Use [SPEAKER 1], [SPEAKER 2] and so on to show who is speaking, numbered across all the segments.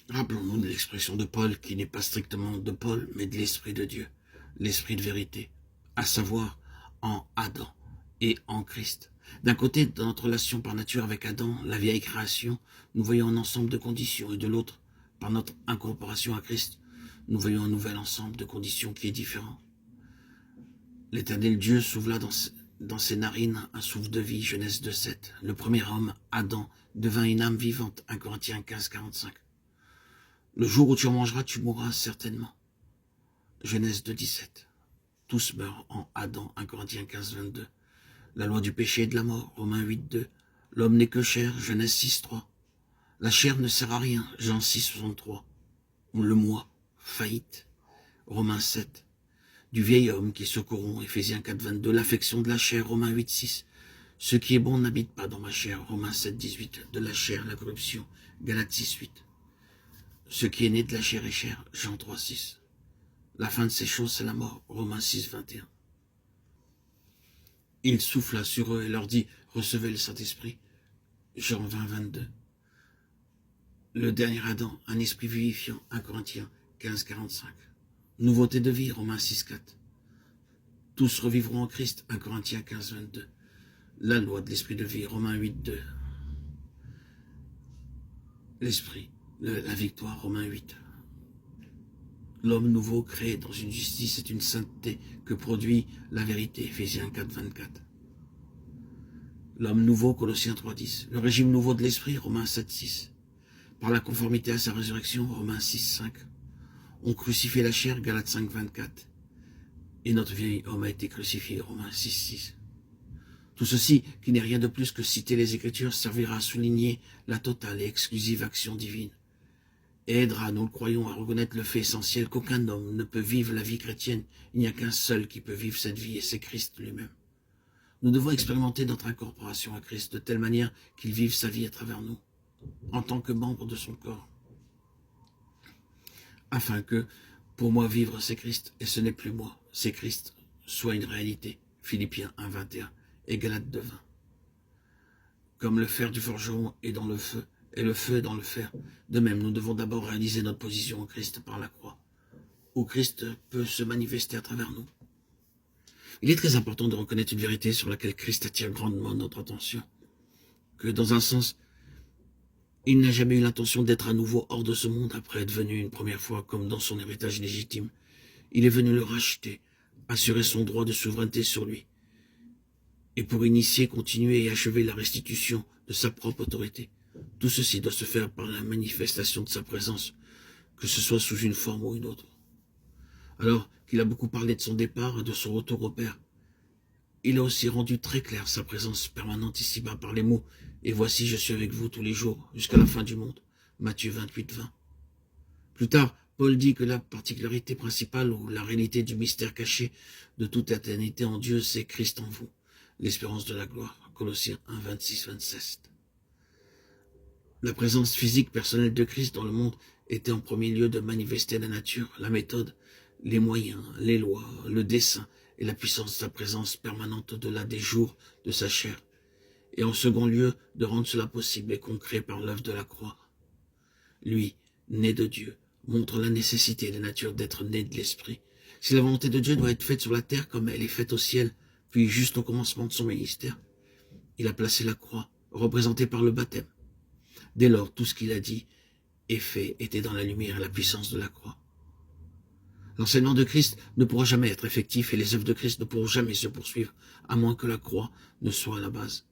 [SPEAKER 1] Rappelons-nous de l'expression de Paul qui n'est pas strictement de Paul, mais de l'Esprit de Dieu, l'Esprit de vérité, à savoir en Adam et en Christ. D'un côté, dans notre relation par nature avec Adam, la vieille création, nous voyons un ensemble de conditions, et de l'autre, par notre incorporation à Christ, nous voyons un nouvel ensemble de conditions qui est différent. L'Éternel Dieu souffla dans ses narines un souffle de vie, Genèse 2,7. Le premier homme, Adam, devint une âme vivante, 1 Corinthiens 15, 45. Le jour où tu en mangeras, tu mourras certainement. Genèse 2,17. Tous meurent en Adam, 1 Corinthiens 15, 22. La loi du péché et de la mort, Romains 8, 2. L'homme n'est que chair, Genèse 6, 3. La chair ne sert à rien, Jean 6, 63. Le moi, faillite, Romains 7. Du vieil homme qui se corrompt, Éphésiens 4, 22. L'affection de la chair, Romains 8, 6. Ce qui est bon n'habite pas dans ma chair, Romains 7, 18. De la chair, la corruption, Galates 6, 8. Ce qui est né de la chair est chair, Jean 3, 6. La fin de ces choses, c'est la mort, Romains 6, 21. Il souffla sur eux et leur dit, recevez le Saint-Esprit, Jean 20, 22. Le dernier Adam, un esprit vivifiant, 1 Corinthiens 15, 45. Nouveauté de vie, Romains 6, 4. Tous revivront en Christ, 1 Corinthiens 15, 22. La loi de l'esprit de vie, Romains 8, 2. L'esprit, la victoire, Romains 8. L'homme nouveau créé dans une justice et une sainteté que produit la vérité, Éphésiens 4, 24. L'homme nouveau, Colossiens 3, 10. Le régime nouveau de l'esprit, Romains 7, 6. Par la conformité à sa résurrection, Romains 6, 5. On crucifie la chair, Galates 5, 24. Et notre vieil homme a été crucifié, Romains 6, 6. Tout ceci, qui n'est rien de plus que citer les Écritures, servira à souligner la totale et exclusive action divine. Et aidera, nous le croyons, à reconnaître le fait essentiel qu'aucun homme ne peut vivre la vie chrétienne. Il n'y a qu'un seul qui peut vivre cette vie, et c'est Christ lui-même. Nous devons expérimenter notre incorporation à Christ de telle manière qu'il vive sa vie à travers nous, en tant que membre de son corps. Afin que, pour moi, vivre c'est Christ, et ce n'est plus moi, c'est Christ, soit une réalité. Philippiens 1, 21 et Galates 2, 20. Comme le fer du forgeron est dans le feu, et le feu est dans le fer, de même, nous devons d'abord réaliser notre position en Christ par la croix, où Christ peut se manifester à travers nous. Il est très important de reconnaître une vérité sur laquelle Christ attire grandement notre attention, que dans un sens, il n'a jamais eu l'intention d'être à nouveau hors de ce monde après être venu une première fois comme dans son héritage légitime. Il est venu le racheter, assurer son droit de souveraineté sur lui, et pour initier, continuer et achever la restitution de sa propre autorité. Tout ceci doit se faire par la manifestation de sa présence, que ce soit sous une forme ou une autre. Alors qu'il a beaucoup parlé de son départ et de son retour au Père, il a aussi rendu très clair sa présence permanente ici-bas par les mots « Et voici, je suis avec vous tous les jours, jusqu'à la fin du monde » Matthieu 28, 20. Plus tard, Paul dit que la particularité principale ou la réalité du mystère caché de toute éternité en Dieu, c'est Christ en vous, l'espérance de la gloire. Colossiens 1, 26, 27. La présence physique personnelle de Christ dans le monde était en premier lieu de manifester la nature, la méthode, les moyens, les lois, le dessein et la puissance de sa présence permanente au-delà des jours de sa chair, et en second lieu de rendre cela possible et concret par l'œuvre de la croix. Lui, né de Dieu, montre la nécessité et la nature d'être né de l'Esprit. Si la volonté de Dieu doit être faite sur la terre comme elle est faite au ciel, puis juste au commencement de son ministère, il a placé la croix, représentée par le baptême. Dès lors, tout ce qu'il a dit et fait était dans la lumière et la puissance de la croix. L'enseignement de Christ ne pourra jamais être effectif et les œuvres de Christ ne pourront jamais se poursuivre, à moins que la croix ne soit à la base.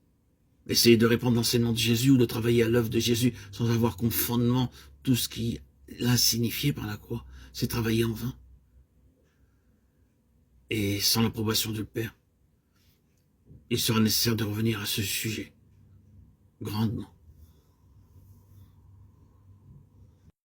[SPEAKER 1] Essayer de répandre l'enseignement de Jésus ou de travailler à l'œuvre de Jésus sans avoir comme fondement tout ce qui l'a signifié par la croix, c'est travailler en vain. Et sans l'approbation du Père, il sera nécessaire de revenir à ce sujet grandement.